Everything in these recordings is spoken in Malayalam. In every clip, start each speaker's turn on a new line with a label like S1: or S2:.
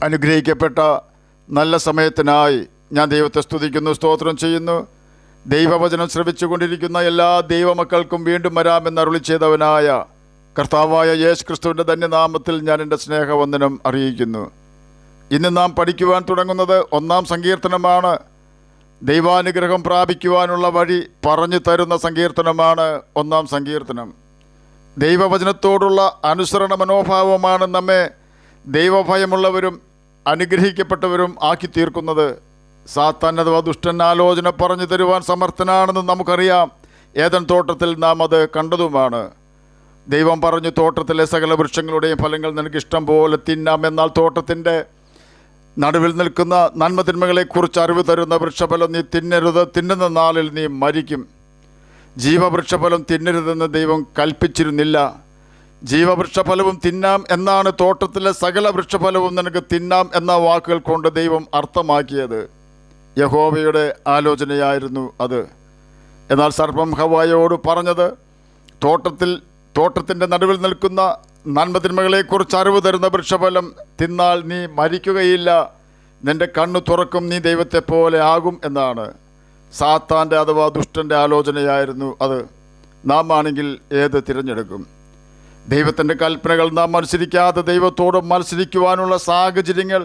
S1: അനുഗ്രഹിക്കപ്പെട്ട നല്ല സമയത്തിനായി ഞാൻ ദൈവത്തെ സ്തുതിക്കുന്നു, സ്തോത്രം ചെയ്യുന്നു. ദൈവവചനം ശ്രവിച്ചുകൊണ്ടിരിക്കുന്ന എല്ലാ ദൈവമക്കൾക്കും വീണ്ടും വരാമെന്ന് അരുളി ചെയ്തവനായ കർത്താവായ യേശു ക്രിസ്തുവിൻ്റെ ധന്യനാമത്തിൽ ഞാൻ എൻ്റെ സ്നേഹവന്ദനം അറിയിക്കുന്നു. ഇന്ന് നാം പഠിക്കുവാൻ തുടങ്ങുന്നത് 1-ാം സങ്കീർത്തനമാണ്. ദൈവാനുഗ്രഹം പ്രാപിക്കുവാനുള്ള വഴി പറഞ്ഞു തരുന്ന സങ്കീർത്തനമാണ് 1-ാം സങ്കീർത്തനം. ദൈവവചനത്തോടുള്ള അനുസരണ മനോഭാവമാണ് നമ്മെ ദൈവഭയമുള്ളവരും അനുഗ്രഹിക്കപ്പെട്ടവരും ആക്കി തീർക്കുന്നത്. സാത്താൻ അഥവാ ദുഷ്ടൻ ആലോചന പറഞ്ഞു തരുവാൻ സമർത്ഥനാണെന്ന് നമുക്കറിയാം. ഏദൻ തോട്ടത്തിൽ നാം അത് കണ്ടതുമാണ്. ദൈവം പറഞ്ഞു, തോട്ടത്തിലെ സകല വൃക്ഷങ്ങളുടെയും ഫലങ്ങൾ നിനക്ക് ഇഷ്ടം പോലെ തിന്നാം. എന്നാൽ തോട്ടത്തിൻ്റെ നടുവിൽ നിൽക്കുന്ന നന്മതിന്മകളെക്കുറിച്ച് അറിവ് തരുന്ന വൃക്ഷഫലം നീ തിന്നരുത്, തിന്നുന്ന നാളിൽ നീ മരിക്കും. ജീവവൃക്ഷഫലം തിന്നരുതെന്ന് ദൈവം കൽപ്പിച്ചിരുന്നില്ല. ജീവവൃക്ഷഫലവും തിന്നാം എന്നാണ് തോട്ടത്തിലെ സകല വൃക്ഷഫലവും നിനക്ക് തിന്നാം എന്ന വാക്കുകൾ കൊണ്ട് ദൈവം അർത്ഥമാക്കിയത്. യഹോവയുടെ ആലോചനയായിരുന്നു അത്. എന്നാൽ സർപ്പം ഹവ്വായോട് പറഞ്ഞത്, തോട്ടത്തിൻ്റെ നടുവിൽ നിൽക്കുന്ന നന്മതിന്മകളെക്കുറിച്ച് അറിവ് തരുന്ന വൃക്ഷഫലം തിന്നാൽ നീ മരിക്കുകയില്ല, നിന്റെ കണ്ണു തുറക്കും, നീ ദൈവത്തെ പോലെ ആകും എന്നാണ്. സാത്താൻ്റെ അഥവാ ദുഷ്ടൻ്റെ ആലോചനയായിരുന്നു അത്. നാം ആണെങ്കിൽ ഏത് തിരഞ്ഞെടുക്കും? ദൈവത്തിൻ്റെ കൽപ്പനകൾ നാം അനുസരിക്കാതെ ദൈവത്തോട് മത്സരിക്കുവാനുള്ള സാഹചര്യങ്ങൾ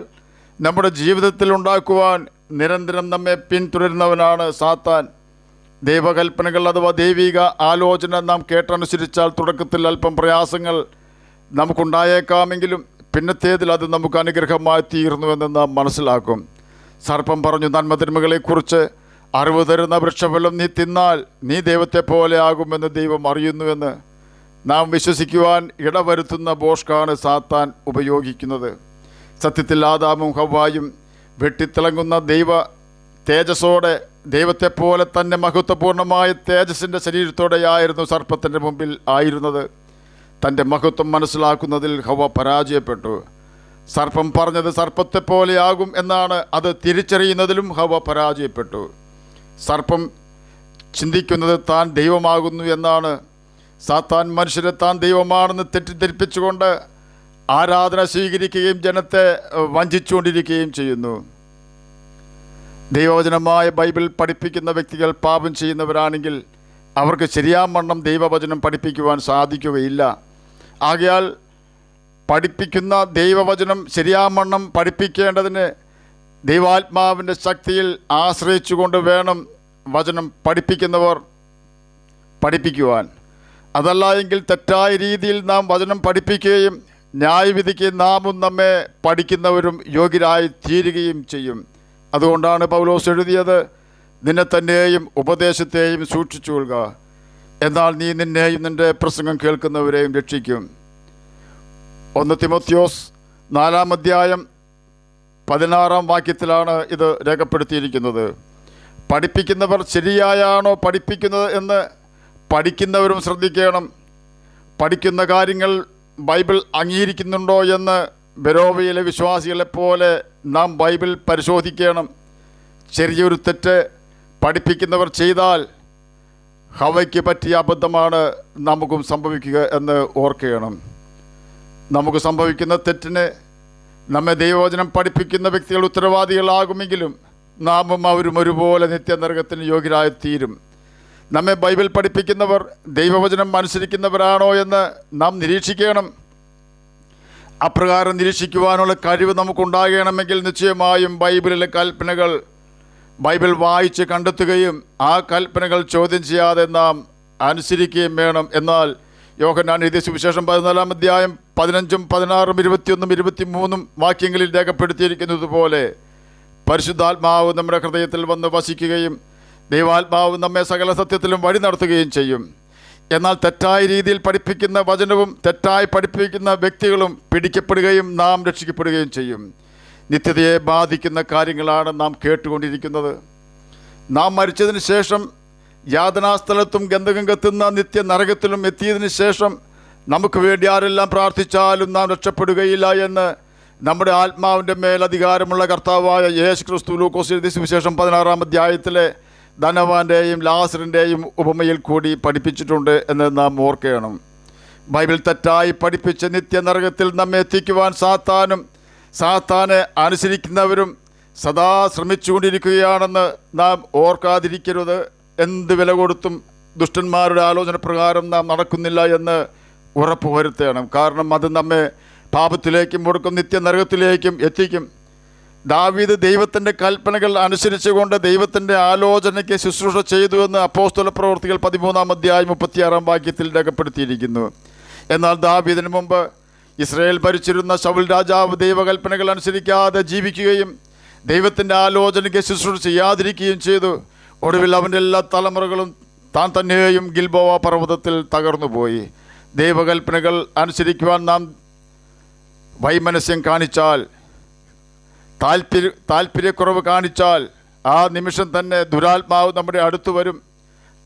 S1: നമ്മുടെ ജീവിതത്തിൽ ഉണ്ടാക്കുവാൻ നിരന്തരം നമ്മെ പിന്തുടരുന്നവനാണ് സാത്താൻ. ദൈവകൽപ്പനകൾ അഥവാ ദൈവിക ആലോചന നാം കേട്ടനുസരിച്ചാൽ തുടക്കത്തിൽ അല്പം പ്രയാസങ്ങൾ നമുക്കുണ്ടായേക്കാമെങ്കിലും പിന്നത്തേതിൽ അത് നമുക്ക് അനുഗ്രഹമായി തീർന്നുവെന്ന് നാം മനസ്സിലാക്കും. സർപ്പം പറഞ്ഞു, നന്മതിന്മകളെക്കുറിച്ച് അറിവ് തരുന്ന വൃക്ഷഫലം നീ തിന്നാൽ നീ ദൈവത്തെ പോലെ ആകുമെന്ന് ദൈവം അറിയുന്നുവെന്ന് നാം വിശ്വസിക്കുവാൻ ഇടവരുത്തുന്ന ബോഷ്കാണ് സാത്താൻ ഉപയോഗിക്കുന്നത്. സത്യത്തിൽ ആദാമും ഹവ്വായും വെട്ടിത്തിളങ്ങുന്ന ദൈവ തേജസ്സോടെ ദൈവത്തെപ്പോലെ തന്നെ മഹത്വപൂർണമായ തേജസ്സിൻ്റെ ശരീരത്തോടെയായിരുന്നു സർപ്പത്തിൻ്റെ മുമ്പിൽ ആയിരുന്നത്. തൻ്റെ മഹത്വം മനസ്സിലാക്കുന്നതിൽ ഹവ്വ പരാജയപ്പെട്ടു. സർപ്പം പറഞ്ഞത് സർപ്പത്തെപ്പോലെയാകും എന്നാണ്. അത് തിരിച്ചറിയുന്നതിലും ഹവ്വ പരാജയപ്പെട്ടു. സർപ്പം ചിന്തിക്കുന്നത് താൻ ദൈവമാകുന്നു എന്നാണ്. സാത്താൻ മനുഷ്യരെ താൻ ദൈവമാണെന്ന് തെറ്റിദ്ധരിപ്പിച്ചുകൊണ്ട് ആരാധന സ്വീകരിക്കുകയും ജനത്തെ വഞ്ചിച്ചുകൊണ്ടിരിക്കുകയും ചെയ്യുന്നു. ദൈവവചനമായ ബൈബിൾ പഠിപ്പിക്കുന്ന വ്യക്തികൾ പാപം ചെയ്യുന്നവരാണെങ്കിൽ അവർക്ക് ശരിയാവണ്ണം ദൈവവചനം പഠിപ്പിക്കുവാൻ സാധിക്കുകയില്ല. ആകയാൽ പഠിപ്പിക്കുന്ന ദൈവവചനം ശരിയാവണ്ണം പഠിപ്പിക്കേണ്ടതിന് ദൈവാത്മാവിൻ്റെ ശക്തിയിൽ ആശ്രയിച്ചുകൊണ്ട് വേണം വചനം പഠിപ്പിക്കുന്നവർ പഠിപ്പിക്കുവാൻ. അതല്ല എങ്കിൽ തെറ്റായ രീതിയിൽ നാം വചനം പഠിപ്പിക്കുകയും ന്യായവിധിക്ക് നാമും നമ്മെ പഠിക്കുന്നവരും യോഗ്യരായി തീരുകയും ചെയ്യും. അതുകൊണ്ടാണ് പൗലോസ് എഴുതിയത്, നിന്നെ തന്നെയും ഉപദേശത്തെയും സൂക്ഷിച്ചുകൊള്ളുക, എന്നാൽ നീ നിന്നെയും നിൻ്റെ പ്രസംഗം കേൾക്കുന്നവരെയും രക്ഷിക്കും. 1 തിമോത്തിയോസ് 4-ാം അധ്യായം 16-ാം വാക്യത്തിലാണ് ഇത് രേഖപ്പെടുത്തിയിരിക്കുന്നത്. പഠിപ്പിക്കുന്നവർ ശരിയായാണോ പഠിപ്പിക്കുന്നത് എന്ന് പഠിക്കുന്നവരും ശ്രദ്ധിക്കണം. പഠിക്കുന്ന കാര്യങ്ങൾ ബൈബിൾ അംഗീകരിക്കുന്നുണ്ടോ എന്ന് ബെരോവയിലെ വിശ്വാസികളെപ്പോലെ നാം ബൈബിൾ പരിശോധിക്കണം. ചെറിയൊരു തെറ്റ് പഠിപ്പിക്കുന്നവർ ചെയ്താൽ ഹവയ്ക്ക് പറ്റിയ അബദ്ധമാണ് നമുക്കും സംഭവിക്കുക എന്ന് ഓർക്കണം. നമുക്ക് സംഭവിക്കുന്ന തെറ്റിന് നമ്മെ ദൈവവചനം പഠിപ്പിക്കുന്ന വ്യക്തികൾ ഉത്തരവാദികളാകുമെങ്കിലും നാമും അവരും ഒരുപോലെ നിത്യനരകത്തിന് യോഗ്യരായി തീരും. നമ്മെ ബൈബിൾ പഠിപ്പിക്കുന്നവർ ദൈവവചനം അനുസരിക്കുന്നവരാണോ എന്ന് നാം നിരീക്ഷിക്കണം. അപ്രകാരം നിരീക്ഷിക്കുവാനുള്ള കഴിവ് നമുക്കുണ്ടാകണമെങ്കിൽ നിശ്ചയമായും ബൈബിളിലെ കൽപ്പനകൾ ബൈബിൾ വായിച്ച് കണ്ടെത്തുകയും ആ കൽപ്പനകൾ ചോദ്യം ചെയ്യാതെ നാം അനുസരിക്കുകയും വേണം. എന്നാൽ യോഹന്നാൻ എഴുതിയ സുവിശേഷം 14-ാം അധ്യായം 15, 16, 21, 23 വാക്യങ്ങളിൽ രേഖപ്പെടുത്തിയിരിക്കുന്നത് പോലെ പരിശുദ്ധാത്മാവ് നമ്മുടെ ഹൃദയത്തിൽ വന്ന് വസിക്കുകയും ദൈവാത്മാവ് നമ്മെ സകല സത്യത്തിലും വഴി നടത്തുകയും ചെയ്യും. എന്നാൽ തെറ്റായ രീതിയിൽ പഠിപ്പിക്കുന്ന വചനവും തെറ്റായി പഠിപ്പിക്കുന്ന വ്യക്തികളും പിടിക്കപ്പെടുകയും നാം രക്ഷിക്കപ്പെടുകയും ചെയ്യും. നിത്യതയെ ബാധിക്കുന്ന കാര്യങ്ങളാണ് നാം കേട്ടുകൊണ്ടിരിക്കുന്നത്. നാം മരിച്ചതിന് ശേഷം യാതനാസ്ഥലത്തും ഗന്ധകം കത്തുന്ന നിത്യ നരകത്തിലും എത്തിയതിന് ശേഷം നമുക്ക് വേണ്ടി ആരെല്ലാം പ്രാർത്ഥിച്ചാലും നാം രക്ഷപ്പെടുകയില്ല എന്ന് നമ്മുടെ ആത്മാവിൻ്റെ മേൽ അധികാരമുള്ള കർത്താവായ യേശു ക്രിസ്തു ലൂക്കോസ് എഴുതിയ സുവിശേഷം 16-ാം അധ്യായത്തിലെ ധനവാന്റെയും ലാസറിൻ്റെയും ഉപമയിൽ കൂടി പഠിപ്പിച്ചിട്ടുണ്ട് എന്ന് നാം ഓർക്കണം. ബൈബിൾ തെറ്റായി പഠിപ്പിച്ച് നിത്യനരകത്തിൽ നമ്മെ എത്തിക്കുവാൻ സാത്താനും സാത്താനെ അനുസരിക്കുന്നവരും സദാ ശ്രമിച്ചുകൊണ്ടിരിക്കുകയാണെന്ന് നാം ഓർക്കാതിരിക്കരുത്. എന്ത് വില കൊടുത്തും ദുഷ്ടന്മാരുടെ ആലോചന പ്രകാരം നാം നടക്കുന്നില്ല എന്ന് ഉറപ്പ് വരുത്തണം. കാരണം അത് നമ്മെ പാപത്തിലേക്കും മുടക്കും നിത്യനരകത്തിലേക്കും എത്തിക്കും. ദാവീദ് ദൈവത്തിൻ്റെ കൽപ്പനകൾ അനുസരിച്ചുകൊണ്ട് ദൈവത്തിൻ്റെ ആലോചനയ്ക്ക് ശുശ്രൂഷ ചെയ്തു എന്ന് അപ്പോസ്തല പ്രവൃത്തികൾ 13-ാം അധ്യായം 36-ാം വാക്യത്തിൽ രേഖപ്പെടുത്തിയിരിക്കുന്നു. എന്നാൽ ദാവീദിന് മുമ്പ് ഇസ്രായേൽ ഭരിച്ചിരുന്ന ശൗൽ രാജാവ് ദൈവകൽപ്പനകൾ അനുസരിക്കാതെ ജീവിക്കുകയും ദൈവത്തിൻ്റെ ആലോചനയ്ക്ക് ശുശ്രൂഷ ചെയ്യാതിരിക്കുകയും ചെയ്തു. ഒടുവിൽ അവൻ്റെ എല്ലാ തലമുറകളും താൻ തന്നെയും ഗിൽബോവ പർവ്വതത്തിൽ തകർന്നുപോയി. ദൈവകൽപ്പനകൾ അനുസരിക്കുവാൻ നാം വൈമനസ്യം കാണിച്ചാൽ, താല്പര്യക്കുറവ് കാണിച്ചാൽ, ആ നിമിഷം തന്നെ ദുരാത്മാവ് നമ്മുടെ അടുത്ത് വരും.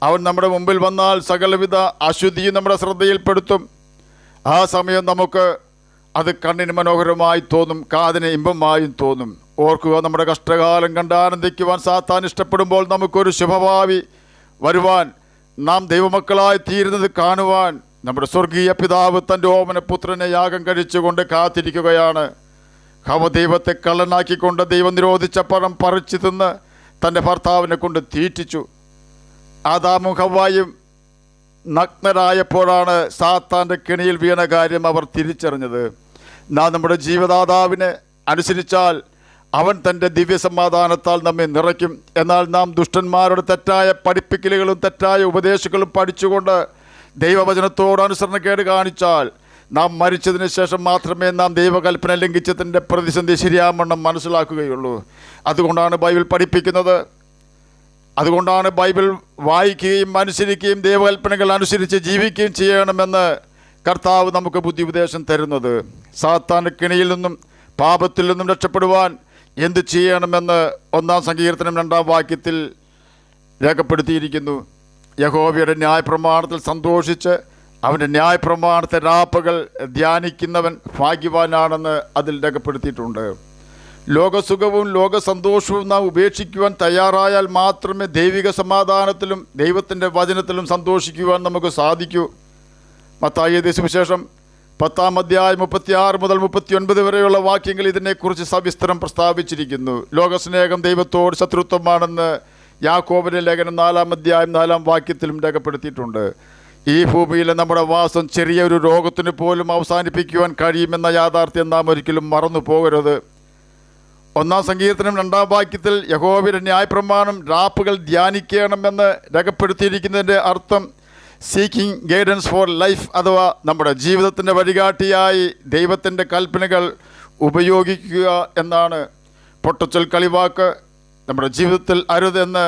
S1: അവൻ നമ്മുടെ മുമ്പിൽ വന്നാൽ സകലവിധ അശുദ്ധിയും നമ്മുടെ ശ്രദ്ധയിൽപ്പെടുത്തും. ആ സമയം നമുക്ക് അത് കണ്ണിന് മനോഹരമായി തോന്നും, കാതിന് ഇമ്പമായും തോന്നും. ഓർക്കുക, നമ്മുടെ കഷ്ടകാലം കണ്ട് ആനന്ദിക്കുവാൻ സാത്താൻ ഇഷ്ടപ്പെടുമ്പോൾ നമുക്കൊരു ശുഭഭാവി വരുവാൻ, നാം ദൈവമക്കളായി തീരുന്നത് കാണുവാൻ നമ്മുടെ സ്വർഗീയ പിതാവ് തൻ്റെ ഓമനപുത്രനെ യാഗം കഴിച്ചുകൊണ്ട് കാത്തിരിക്കുകയാണ്. ഹവ ദൈവത്തെ കള്ളനാക്കിക്കൊണ്ട് ദൈവം നിരോധിച്ച പഴം പറിച്ചു തിന്ന് തൻ്റെ ഭർത്താവിനെ കൊണ്ട് തീറ്റിച്ചു. ആദാമും ഹവ്വായും നഗ്നരായപ്പോഴാണ് സാത്താൻ്റെ കെണിയിൽ വീണ കാര്യം അവർ തിരിച്ചറിഞ്ഞത്. നാം നമ്മുടെ ജീവദാതാവിനെ അനുസരിച്ചാൽ അവൻ തൻ്റെ ദിവ്യസമാധാനത്താൽ നമ്മെ നിറയ്ക്കും. എന്നാൽ നാം ദുഷ്ടന്മാരുടെ തെറ്റായ പഠിപ്പിക്കലുകളും തെറ്റായ ഉപദേശങ്ങളും പഠിച്ചുകൊണ്ട് ദൈവവചനത്തോട് അനുസരണക്കേട് കാണിച്ചാൽ നാം മരിച്ചതിന് ശേഷം മാത്രമേ നാം ദൈവകൽപ്പന ലംഘിച്ചതിൻ്റെ പ്രതിസന്ധി ശരിയാവണ്ണം മനസ്സിലാക്കുകയുള്ളൂ. അതുകൊണ്ടാണ് ബൈബിൾ പഠിപ്പിക്കുന്നത്. അതുകൊണ്ടാണ് ബൈബിൾ വായിക്കുകയും അനുസരിക്കുകയും ദൈവകൽപ്പനകൾ അനുസരിച്ച് ജീവിക്കുകയും ചെയ്യണമെന്ന് കർത്താവ് നമുക്ക് ബുദ്ധി ഉപദേശം തരുന്നത്. സാത്താൻ്റെ കെണിയിൽ നിന്നും പാപത്തിൽ നിന്നും രക്ഷപ്പെടുവാൻ എന്ത് ചെയ്യണമെന്ന് 1-ാം സങ്കീർത്തനം 2-ാം വാക്യത്തിൽ രേഖപ്പെടുത്തിയിരിക്കുന്നു. യഹോവയുടെ ന്യായപ്രമാണത്തിൽ സന്തോഷിച്ച് അവൻ്റെ ന്യായപ്രമാണത്തെ രാപ്പകൽ ധ്യാനിക്കുന്നവൻ ഭാഗ്യവാനാണെന്ന് അതിൽ രേഖപ്പെടുത്തിയിട്ടുണ്ട്. ലോകസുഖവും ലോകസന്തോഷവും നാം ഉപേക്ഷിക്കുവാൻ തയ്യാറായാൽ മാത്രമേ ദൈവിക സമാധാനത്തിലും ദൈവത്തിൻ്റെ വചനത്തിലും സന്തോഷിക്കുവാൻ നമുക്ക് സാധിക്കൂ. മത്തായി സുവിശേഷം 10-ാം അധ്യായം 36 മുതൽ 39 വരെയുള്ള വാക്യങ്ങൾ ഇതിനെക്കുറിച്ച് സവിസ്തരം പ്രസ്താവിച്ചിരിക്കുന്നു. ലോകസ്നേഹം ദൈവത്തോട് ശത്രുത്വമാണെന്ന് യാക്കോബിന്റെ ലേഖനം 4-ാം അധ്യായം 4-ാം വാക്യത്തിലും രേഖപ്പെടുത്തിയിട്ടുണ്ട്. ഈ ഭൂമിയിലെ നമ്മുടെ വാസം ചെറിയൊരു രോഗത്തിന് പോലും അവസാനിപ്പിക്കുവാൻ കഴിയുമെന്ന യാഥാർത്ഥ്യം നാം ഒരിക്കലും മറന്നു പോകരുത്. 1-ാം സങ്കീർത്തനം 2-ാം വാക്യത്തിൽ യഹോവയുടെ ന്യായപ്രമാണം രാപ്പകൽ ധ്യാനിക്കണമെന്ന് രേഖപ്പെടുത്തിയിരിക്കുന്നതിൻ്റെ അർത്ഥം സീക്കിംഗ് ഗൈഡൻസ് ഫോർ ലൈഫ്, അഥവാ നമ്മുടെ ജീവിതത്തിൻ്റെ വഴികാട്ടിയായി ദൈവത്തിൻ്റെ കൽപ്പനകൾ ഉപയോഗിക്കുക എന്നാണ്. പൊട്ടച്ചൽ കളിവാക്ക് നമ്മുടെ ജീവിതത്തിൽ അരുതെന്ന്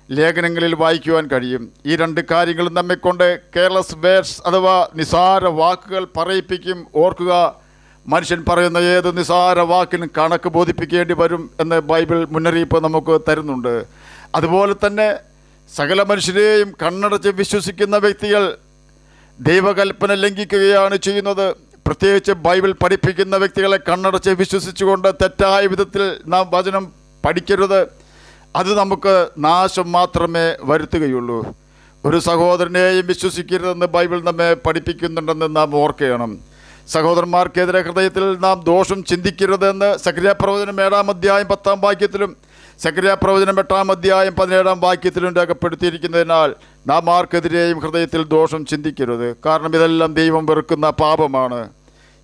S1: ലേഖനങ്ങളിൽ വായിക്കുവാൻ കഴിയും. ഈ രണ്ട് കാര്യങ്ങളും നമ്മെക്കൊണ്ട് കെയർലെസ് വേർഡ്സ് അഥവാ നിസാര വാക്കുകൾ പറയിപ്പിക്കും. ഓർക്കുക, മനുഷ്യൻ പറയുന്ന ഏത് നിസാര വാക്കിനും കണക്ക് ബോധിപ്പിക്കേണ്ടി വരും എന്ന് ബൈബിൾ മുന്നറിയിപ്പ് നമുക്ക് തരുന്നുണ്ട്. അതുപോലെ തന്നെ സകല മനുഷ്യരെയും കണ്ണടച്ച് വിശ്വസിക്കുന്ന വ്യക്തികൾ ദൈവകൽപ്പന ലംഘിക്കുകയാണ് ചെയ്യുന്നത്. പ്രത്യേകിച്ച് ബൈബിൾ പഠിപ്പിക്കുന്ന വ്യക്തികളെ കണ്ണടച്ച് വിശ്വസിച്ചുകൊണ്ട് തെറ്റായ വിധത്തിൽ നാം വചനം പഠിക്കരുത്. അത് നമുക്ക് നാശം മാത്രമേ വരുത്തുകയുള്ളൂ. ഒരു സഹോദരനെയും വിശ്വസിക്കരുതെന്ന് ബൈബിൾ നമ്മെ പഠിപ്പിക്കുന്നുണ്ടെന്ന് നാം ഓർക്കണം. സഹോദരന്മാർക്കെതിരെ ഹൃദയത്തിൽ നാം ദോഷം ചിന്തിക്കരുതെന്ന് സക്കറിയാ പ്രവചനം 7-ാം അധ്യായം 10-ാം വാക്യത്തിലും സക്കറിയാ പ്രവചനം 8-ാം അധ്യായം 17-ാം വാക്യത്തിലും രേഖപ്പെടുത്തിയിരിക്കുന്നതിനാൽ നാം ആർക്കെതിരെയും ഹൃദയത്തിൽ ദോഷം ചിന്തിക്കരുത്. കാരണം ഇതെല്ലാം ദൈവം വെറുക്കുന്ന പാപമാണ്.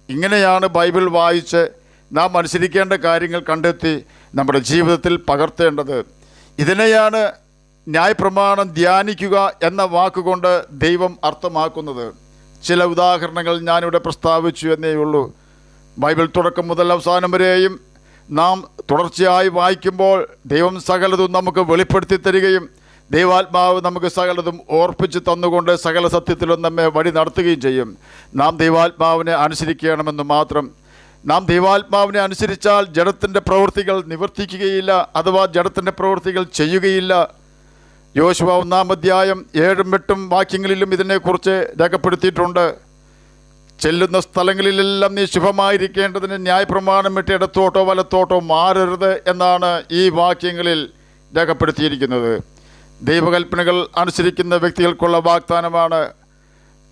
S1: ഇങ്ങനെയാണ് ബൈബിൾ വായിച്ച് നാം അനുസരിക്കേണ്ട കാര്യങ്ങൾ കണ്ടെത്തി നമ്മുടെ ജീവിതത്തിൽ പകർത്തേണ്ടത്. ഇതിനെയാണ് ന്യായപ്രമാണം ധ്യാനിക്കുക എന്ന വാക്കുകൊണ്ട് ദൈവം അർത്ഥമാക്കുന്നത്. ചില ഉദാഹരണങ്ങൾ ഞാനിവിടെ പ്രസ്താവിച്ചു എന്നേ ഉള്ളൂ. ബൈബിൾ തുടക്കം മുതൽ അവസാനം വരെയും നാം തുടർച്ചയായി വായിക്കുമ്പോൾ ദൈവം സകലതും നമുക്ക് വെളിപ്പെടുത്തി തരികയും ദൈവാത്മാവ് നമുക്ക് സകലതും ഓർപ്പിച്ച് തന്നുകൊണ്ട് സകല സത്യത്തിലും നമ്മെ വഴി നടത്തുകയും ചെയ്യും. നാം ദൈവാത്മാവിനെ അനുസരിക്കണമെന്ന് മാത്രം. നാം ദൈവാത്മാവിനെ അനുസരിച്ചാൽ ജഡത്തിൻ്റെ പ്രവൃത്തികൾ നിവർത്തിക്കുകയില്ല, അഥവാ ജഡത്തിൻ്റെ പ്രവൃത്തികൾ ചെയ്യുകയില്ല. യോശുവ 1-ാം അധ്യായം 7-8 വാക്യങ്ങളിലും ഇതിനെക്കുറിച്ച് രേഖപ്പെടുത്തിയിട്ടുണ്ട്. ചെല്ലുന്ന സ്ഥലങ്ങളിലെല്ലാം നീ ശുഭമായിരിക്കേണ്ടതിന് ന്യായപ്രമാണം വിട്ട് ഇടത്തോട്ടോ വലത്തോട്ടോ മാറരുത് എന്നാണ് ഈ വാക്യങ്ങളിൽ രേഖപ്പെടുത്തിയിരിക്കുന്നത്. ദൈവകൽപ്പനകൾ അനുസരിക്കുന്ന വ്യക്തികൾക്കുള്ള വാഗ്ദാനമാണ്.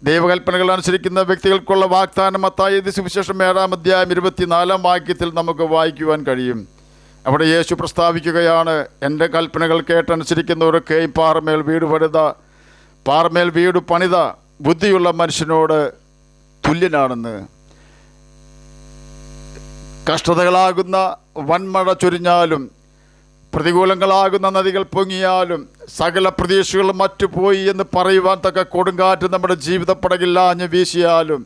S1: ദൈവകൽപ്പനകൾ അനുസരിക്കുന്ന വ്യക്തികൾക്കുള്ള വാഗ്ദാനം മത്തായി സുവിശേഷം 7-ാം അധ്യായം 24-ാം വാക്യത്തിൽ നമുക്ക് വായിക്കുവാൻ കഴിയും. അവിടെ യേശു പ്രസ്താവിക്കുകയാണ്, എൻ്റെ കൽപ്പനകൾ കേട്ടനുസരിക്കുന്നവരൊക്കെയും പാറമേൽ വീട് പണിത ബുദ്ധിയുള്ള മനുഷ്യനോട് തുല്യനാണെന്ന്. കഷ്ടതകളാകുന്ന വൻമഴ ചൊരിഞ്ഞാലും പ്രതികൂലങ്ങളാകുന്ന നദികൾ പൊങ്ങിയാലും സകല പ്രതീക്ഷകളും മറ്റുപോയി എന്ന് പറയുവാൻ തക്ക കൊടുങ്കാറ്റ് നമ്മുടെ ജീവിതപ്പടകിൽ ആഞ്ഞു വീശിയാലും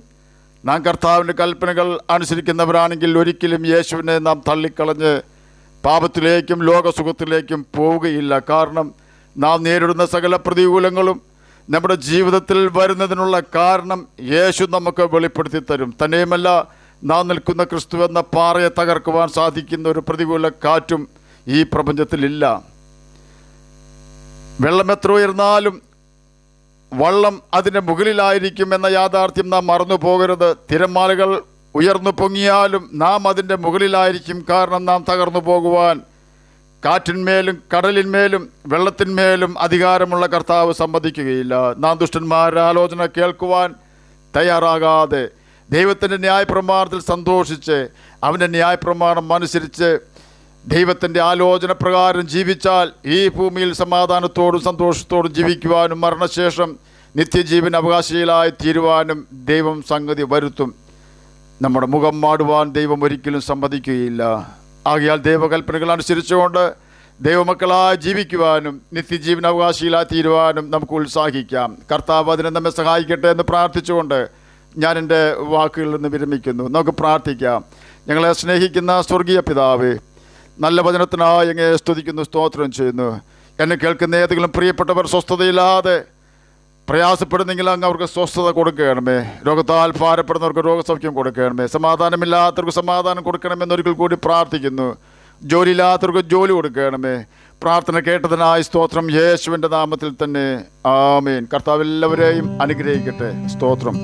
S1: നാം കർത്താവിൻ്റെ കൽപ്പനകൾ അനുസരിക്കുന്നവരാണെങ്കിൽ ഒരിക്കലും യേശുവിനെ നാം തള്ളിക്കളഞ്ഞ് പാപത്തിലേക്കും ലോകസുഖത്തിലേക്കും പോവുകയില്ല. കാരണം നാം നേരിടുന്ന സകല പ്രതികൂലങ്ങളും നമ്മുടെ ജീവിതത്തിൽ വരുന്നതിനുള്ള കാരണം യേശു നമുക്ക് വെളിപ്പെടുത്തി തരും. തന്നെയുമല്ല, നാം നിൽക്കുന്ന ക്രിസ്തു എന്ന പാറയെ തകർക്കുവാൻ സാധിക്കുന്ന ഒരു പ്രതികൂല കാറ്റും ഈ പ്രപഞ്ചത്തിലില്ല. വെള്ളം എത്ര ഉയർന്നാലും വള്ളം അതിൻ്റെ മുകളിലായിരിക്കും എന്ന യാഥാർത്ഥ്യം നാം മറന്നു പോകരുത്. തിരമാലകൾ ഉയർന്നു പൊങ്ങിയാലും നാം അതിൻ്റെ മുകളിലായിരിക്കും. കാരണം നാം തകർന്നു പോകുവാൻ കാറ്റിന്മേലും കടലിന്മേലും വെള്ളത്തിന്മേലും അധികാരമുള്ള കർത്താവ് സമ്മതിക്കുകയില്ല. നാം ദുഷ്ടന്മാരുടെ ആലോചന കേൾക്കുവാൻ തയ്യാറാകാതെ ദൈവത്തിൻ്റെ ന്യായപ്രമാണത്തിൽ സന്തോഷിച്ച് അവൻ്റെ ന്യായപ്രമാണം അനുസരിച്ച് ദൈവത്തിൻ്റെ ആലോചന പ്രകാരം ജീവിച്ചാൽ ഈ ഭൂമിയിൽ സമാധാനത്തോടും സന്തോഷത്തോടും ജീവിക്കുവാനും മരണശേഷം നിത്യജീവൻ അവകാശികളായി തീരുവാനും ദൈവം സംഗതി വരുത്തും. നമ്മുടെ മുഖം മാടുവാൻ ദൈവം ഒരിക്കലും സമ്മതിക്കുകയില്ല. ആകയാൽ ദൈവകൽപ്പനകൾ അനുസരിച്ചുകൊണ്ട് ദൈവമക്കളായി ജീവിക്കുവാനും നിത്യജീവൻ അവകാശികളായി തീരുവാനും നമുക്ക് ഉത്സാഹിക്കാം. കർത്താവ് അതിനെ നമ്മെ സഹായിക്കട്ടെ എന്ന് പ്രാർത്ഥിച്ചുകൊണ്ട് ഞാൻ എൻ്റെ വാക്കുകളിൽ നിന്ന് വിരമിക്കുന്നു. നമുക്ക് പ്രാർത്ഥിക്കാം. ഞങ്ങളെ സ്നേഹിക്കുന്ന സ്വർഗീയ പിതാവേ, നല്ല വചനത്തിനായി അങ്ങേ സ്തുതിക്കുന്നു, സ്തോത്രം ചെയ്യുന്നു. എന്നെ കേൾക്കുന്ന ഏതെങ്കിലും പ്രിയപ്പെട്ടവർ സ്വസ്ഥതയില്ലാതെ പ്രയാസപ്പെടുന്നെങ്കിൽ അങ്ങ് അവർക്ക് സ്വസ്ഥത കൊടുക്കണമേ. രോഗത്താൽ ഭാരപ്പെടുന്നവർക്ക് രോഗസൗഖ്യം കൊടുക്കണമേ. സമാധാനമില്ലാത്തവർക്ക് സമാധാനം കൊടുക്കണമെന്നൊരിക്കൽ കൂടി പ്രാർത്ഥിക്കുന്നു. ജോലിയില്ലാത്തവർക്ക് ജോലി കൊടുക്കണമേ. പ്രാർത്ഥന കേട്ടതിനായി സ്തോത്രം, യേശുവിൻ്റെ നാമത്തിൽ തന്നെ ആമേൻ. കർത്താവ് എല്ലാവരെയും അനുഗ്രഹിക്കട്ടെ. സ്തോത്രം.